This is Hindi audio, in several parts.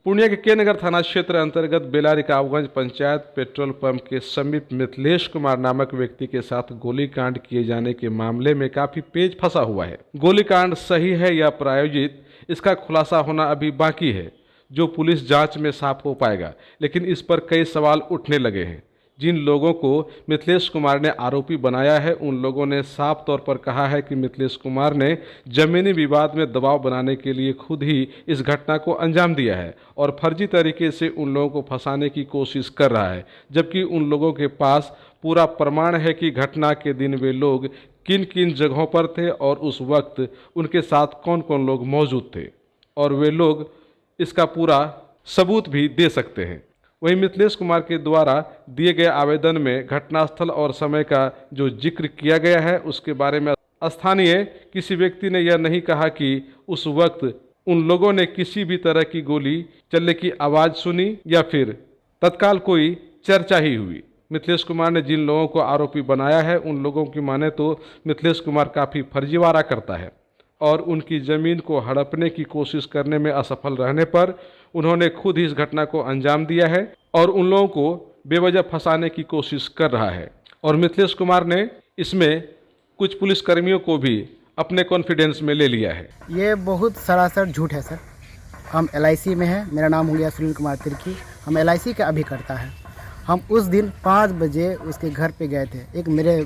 पूर्णिया के के नगर थाना क्षेत्र अंतर्गत बेलारिकावगंज पंचायत पेट्रोल पंप के समीप मिथिलेश कुमार नामक व्यक्ति के साथ गोलीकांड किए जाने के मामले में काफी पेच फंसा हुआ है। गोलीकांड सही है या प्रायोजित, इसका खुलासा होना अभी बाकी है, जो पुलिस जांच में साफ हो पाएगा। लेकिन इस पर कई सवाल उठने लगे हैं। जिन लोगों को मिथिलेश कुमार ने आरोपी बनाया है, उन लोगों ने साफ तौर पर कहा है कि मिथिलेश कुमार ने जमीनी विवाद में दबाव बनाने के लिए खुद ही इस घटना को अंजाम दिया है और फर्जी तरीके से उन लोगों को फंसाने की कोशिश कर रहा है, जबकि उन लोगों के पास पूरा प्रमाण है कि घटना के दिन वे लोग किन किन जगहों पर थे और उस वक्त उनके साथ कौन कौन लोग मौजूद थे, और वे लोग इसका पूरा सबूत भी दे सकते हैं। वहीं मिथिलेश कुमार के द्वारा दिए गए आवेदन में घटनास्थल और समय का जो जिक्र किया गया है, उसके बारे में स्थानीय किसी व्यक्ति ने यह नहीं कहा कि उस वक्त उन लोगों ने किसी भी तरह की गोली चलने की आवाज़ सुनी या फिर तत्काल कोई चर्चा ही हुई। मिथिलेश कुमार ने जिन लोगों को आरोपी बनाया है, उन लोगों की माने तो मिथिलेश कुमार काफ़ी फर्जीवाड़ा करता है और उनकी ज़मीन को हड़पने की कोशिश करने में असफल रहने पर उन्होंने खुद ही इस घटना को अंजाम दिया है और उन लोगों को बेवजह फंसाने की कोशिश कर रहा है। और मिथिलेश कुमार ने इसमें कुछ पुलिसकर्मियों को भी अपने कॉन्फिडेंस में ले लिया है। ये बहुत सरासर झूठ है सर। हम LIC में हैं, मेरा नाम हो गया सुनील कुमार तिर्की, हम LIC का अभिकर्ता है। हम उस दिन 5 बजे उसके घर पे गए थे। एक मेरे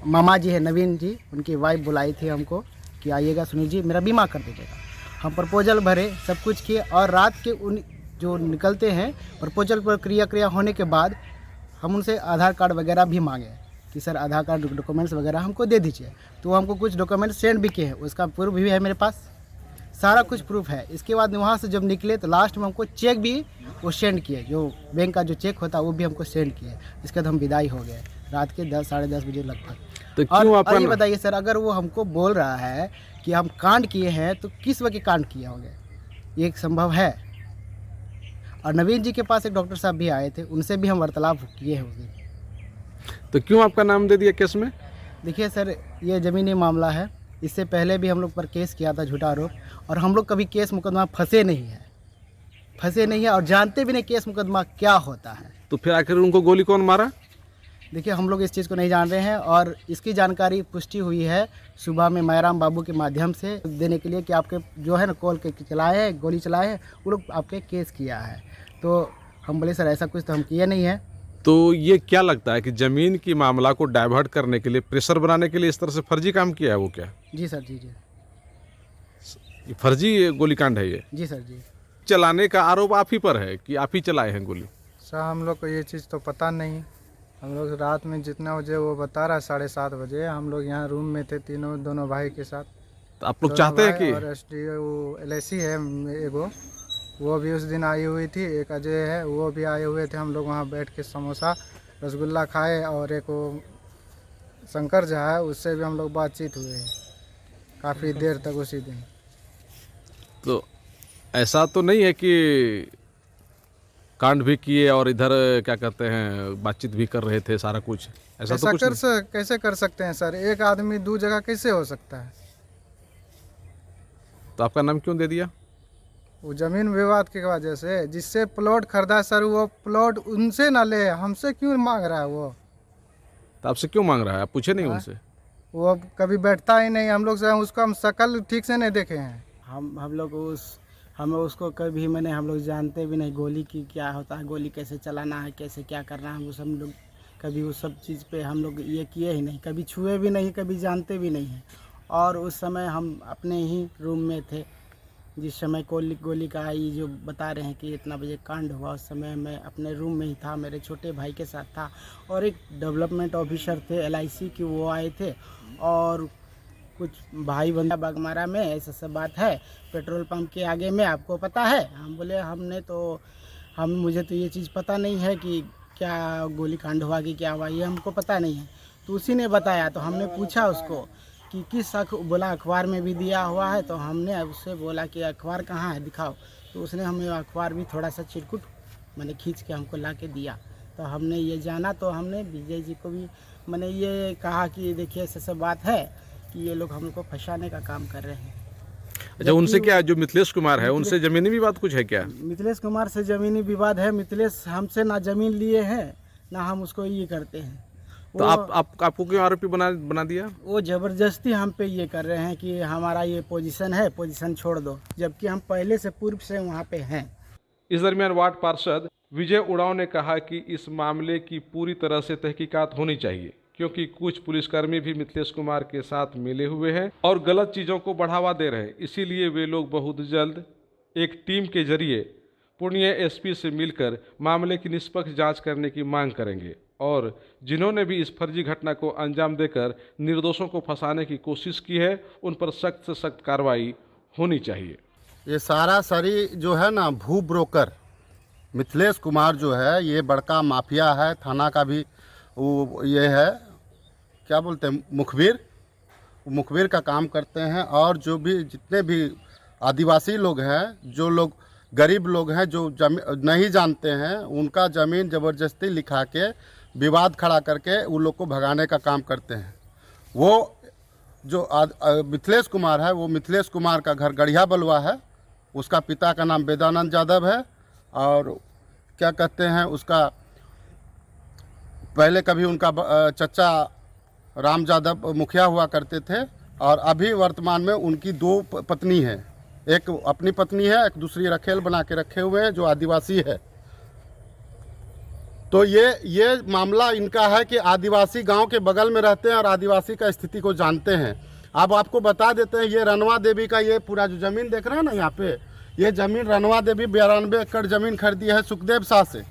मामा जी है नवीन जी, उनकी वाइफ बुलाई थी हमको कि आइएगा सुनील जी, मेरा बीमा कर दीजिएगा। हम प्रपोजल भरे, सब कुछ किए और रात के उन जो निकलते हैं प्रपोजल पर क्रिया होने के बाद हम उनसे आधार कार्ड वगैरह भी मांगे कि सर आधार कार्ड डॉक्यूमेंट्स वगैरह हमको दे दीजिए। तो हमको कुछ डॉक्यूमेंट्स सेंड भी किए हैं, उसका प्रूफ भी है मेरे पास, सारा कुछ प्रूफ है। इसके बाद वहाँ से जब निकले तो लास्ट में हमको चेक भी वो सेंड किए, जो बैंक का जो चेक होता है वो भी हमको सेंड किए। इसके बाद हम विदाई हो गए रात के 10 साढ़े 10 बजे लगभग। तो क्यों और ये बताइए सर, अगर वो हमको बोल रहा है कि हम कांड किए हैं तो किस वक्त कांड किए होंगे, ये संभव है? और नवीन जी के पास एक डॉक्टर साहब भी आए थे, उनसे भी हम वार्तालाप किए हैं उस दिन। तो क्यों आपका नाम दे दिया केस में? देखिए सर, ये ज़मीनी मामला है। इससे पहले भी हम लोग पर केस किया था झूठा आरोप, और हम लोग कभी केस मुकदमा फंसे नहीं है और जानते भी नहीं केस मुकदमा क्या होता है। तो फिर आखिर उनको गोली कौन मारा? देखिए, हम लोग इस चीज़ को नहीं जान रहे हैं और इसकी जानकारी पुष्टि हुई है सुबह में मैराम बाबू के माध्यम से देने के लिए कि आपके जो है ना कॉल के चलाए हैं, गोली चलाए हैं, वो लोग आपके केस किया है। तो हम बोले सर ऐसा कुछ तो हम किए नहीं है। तो ये क्या लगता है कि जमीन की मामला को डाइवर्ट करने के लिए, प्रेशर बनाने के लिए इस तरह से फर्जी काम किया है वो क्या? जी सर, जी। ये फर्जी गोलीकांड है ये? जी सर, जी। चलाने का आरोप आप ही पर है कि आप ही चलाए हैं गोली? सर हम लोग को ये चीज़ तो पता नहीं। हम लोग रात में जितना बजे वो बता रहा है 7:30 बजे, हम लोग यहाँ रूम में थे दोनों भाई के साथ। तो आप लोग चाहते हैं कि और SDO LIC है एगो, वो भी उस दिन आई हुई थी, एक अजय है वो भी आए हुए थे। हम लोग वहाँ बैठ के समोसा रसगुल्ला खाए और एक वो शंकर जो है उससे भी हम लोग बातचीत हुए काफ़ी देर तक उसी दिन। तो ऐसा तो नहीं है कि कांड भी किए और इधर क्या कहते हैं बातचीत भी कर रहे थे, सारा कुछ ऐसा तो कुछ नहीं? कैसे कर सकते हैं सर? एक आदमी 2 जगह कैसे हो सकता है? तो आपका नाम क्यों दे दिया? वो जमीन विवाद की वजह से, जिससे प्लॉट खरीदा सर, वो प्लॉट उनसे ना ले, हमसे क्यों मांग रहा है वो? तो आपसे क्यों मांग रहा है? आप पूछे नहीं उनसे? वो अब कभी बैठता ही नहीं हम लोग से, उसको हम शक्ल ठीक से नहीं देखे हैं। हम उसको कभी हम लोग जानते भी नहीं, गोली की क्या होता है, गोली कैसे चलाना है, कैसे क्या करना है, हम लोग कभी उस सब चीज़ पे हम लोग ये किए ही नहीं, कभी छुए भी नहीं, कभी जानते भी नहीं हैं। और उस समय हम अपने ही रूम में थे जिस समय गोली का ये जो बता रहे हैं कि इतना बजे कांड हुआ, उस समय मैं अपने रूम में ही था, मेरे छोटे भाई के साथ था और एक डेवलपमेंट ऑफिसर थे LIC की, वो आए थे और कुछ भाई बंदा बागमारा में ऐसा सब बात है, पेट्रोल पंप के आगे में, आपको पता है? हम बोले मुझे तो ये चीज़ पता नहीं है कि क्या गोली कांड हुआ कि क्या हुआ, ये हमको पता नहीं है। तो उसी ने बताया, तो हमने पूछा उसको कि किस बोला अखबार में भी दिया हुआ है। तो हमने उससे बोला कि अखबार कहाँ है, दिखाओ। तो उसने हमें अखबार भी थोड़ा सा चिरकुट मैंने खींच के हमको ला के दिया। तो हमने ये जाना, तो हमने विजय जी को भी मैंने ये कहा कि देखिए ऐसे सब बात है कि ये लोग हम लोग को फंसाने का काम कर रहे हैं। अच्छा, उनसे क्या, जो मिथिलेश कुमार है उनसे जमीनी विवाद कुछ है क्या? मिथिलेश कुमार से ज़मीनी विवाद है। मिथिलेश हमसे ना ज़मीन लिए हैं ना हम उसको ये करते हैं। तो आपको क्यों आरोपी बना दिया? वो ज़बरदस्ती हम पे ये कर रहे हैं कि हमारा ये पोजीशन है, पोजीशन छोड़ दो, जबकि हम पहले से पूर्व से वहाँ पे हैं। इस दरमियान वार्ड पार्षद विजय उड़ाव ने कहा कि इस मामले की पूरी तरह से तहकीकात होनी चाहिए, क्योंकि कुछ पुलिसकर्मी भी मिथिलेश कुमार के साथ मिले हुए हैं और गलत चीज़ों को बढ़ावा दे रहे हैं। इसीलिए वे लोग बहुत जल्द एक टीम के जरिए पूर्णिया एसपी से मिलकर मामले की निष्पक्ष जांच करने की मांग करेंगे और जिन्होंने भी इस फर्जी घटना को अंजाम देकर निर्दोषों को फंसाने की कोशिश की है उन पर सख्त से सख्त कार्रवाई होनी चाहिए। ये सारा सरी जो है ना, भू ब्रोकर मिथिलेश कुमार जो है, ये बड़का माफिया है। थाना का भी वो ये है, क्या बोलते हैं, मुखबिर का काम करते हैं। और जो भी जितने भी आदिवासी लोग हैं, जो लोग गरीब लोग हैं, जो नहीं जानते हैं, उनका ज़मीन ज़बरदस्ती लिखा के विवाद खड़ा करके उन लोग को भगाने का काम करते हैं। वो जो मिथिलेश कुमार है, वो मिथिलेश कुमार का घर गढ़िया बलुआ है। उसका पिता का नाम वेदानंद यादव है और क्या कहते हैं, उसका पहले कभी उनका चचा राम यादव मुखिया हुआ करते थे और अभी वर्तमान में उनकी 2 पत्नी है। एक अपनी पत्नी है, एक दूसरी रखेल बना के रखे हुए हैं जो आदिवासी है। तो ये मामला इनका है कि आदिवासी गांव के बगल में रहते हैं और आदिवासी का स्थिति को जानते हैं। अब आपको बता देते हैं, ये रनवा देवी का ये पूरा जो ज़मीन देख रहे हैं ना यहाँ पे, ये ज़मीन रनवा देवी 92 एकड़ ज़मीन खरीदी है सुखदेव शाह से।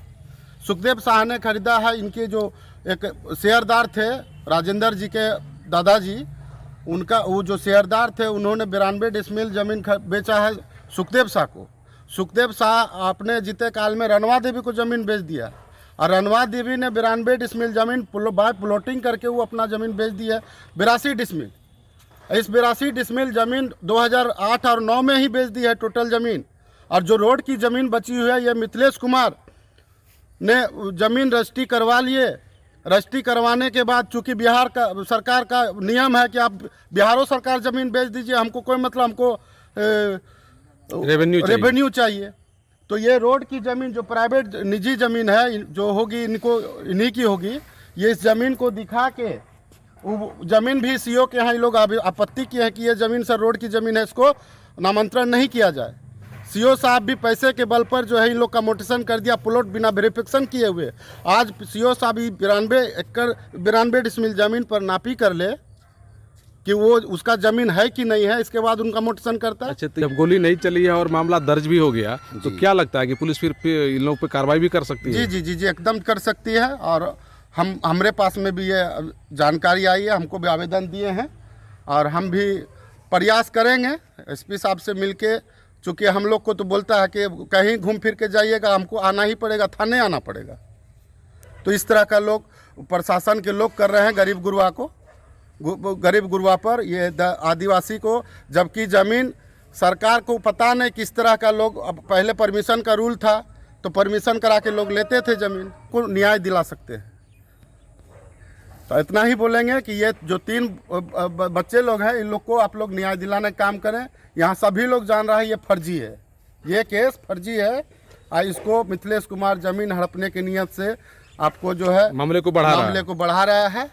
सुखदेव शाह ने खरीदा है। इनके जो एक शेयरदार थे, राजेंद्र जी के दादाजी, उनका वो जो शेयरदार थे, उन्होंने 92 डिसमिल ज़मीन बेचा है सुखदेव शाह को। सुखदेव शाह अपने जीते काल में रनवा देवी को ज़मीन बेच दिया और रनवा देवी ने 92 डिसमिल ज़मीन बाय प्लॉटिंग करके वो अपना ज़मीन बेच दी है 82 डिसमिल। इस 82 डिसमिल ज़मीन 2008 और 9 में ही बेच दी है टोटल ज़मीन। और जो रोड की ज़मीन बची हुई है, ये मिथिलेश कुमार ने ज़मीन रजिस्ट्री करवा लिए। रजिस्ट्री करवाने के बाद चूंकि बिहार का सरकार का नियम है कि आप बिहारो सरकार ज़मीन बेच दीजिए, हमको कोई मतलब, हमको रेवेन्यू चाहिए। तो ये रोड की ज़मीन जो प्राइवेट निजी ज़मीन है जो होगी, इन्हीं की होगी। ये इस ज़मीन को दिखा के ज़मीन भी सीओ के यहाँ ये लोग आपत्ति की है कि ये ज़मीन सर रोड की ज़मीन है, इसको नामांतरण नहीं किया जाए। सीओ साहब भी पैसे के बल पर जो है इन लोग का मोटेशन कर दिया, प्लॉट बिना वेरिफिकेशन किए हुए। आज सीओ साहब 92 डिसमिल ज़मीन पर नापी कर ले कि वो उसका ज़मीन है कि नहीं है, इसके बाद उनका मोटेशन करता है। अच्छा, तो जब गोली नहीं चली है और मामला दर्ज भी हो गया, तो क्या लगता है कि पुलिस फिर इन लोगों पर कार्रवाई भी कर सकती है? जी एकदम कर सकती है। और हमारे पास में भी ये जानकारी आई है, हमको भी आवेदन दिए हैं और हम भी प्रयास करेंगे एसपी साहब से मिलके। चूँकि हम लोग को तो बोलता है कि कहीं घूम फिर के जाइएगा, हमको आना ही पड़ेगा, थाने आना पड़ेगा। तो इस तरह का लोग प्रशासन के लोग कर रहे हैं गरीब गुरबा पर ये आदिवासी को, जबकि ज़मीन सरकार को पता नहीं किस तरह का लोग। अब पहले परमिशन का रूल था तो परमिशन करा के लोग लेते थे, ज़मीन को न्याय दिला सकते हैं। तो इतना ही बोलेंगे कि ये जो 3 बच्चे लोग हैं, इन लोग को आप लोग न्याय दिलाने का काम करें। यहाँ सभी लोग जान रहा है ये फर्जी है, ये केस फर्जी है और इसको मिथिलेश कुमार ज़मीन हड़पने की नीयत से आपको जो है मामले को बढ़ा रहा है।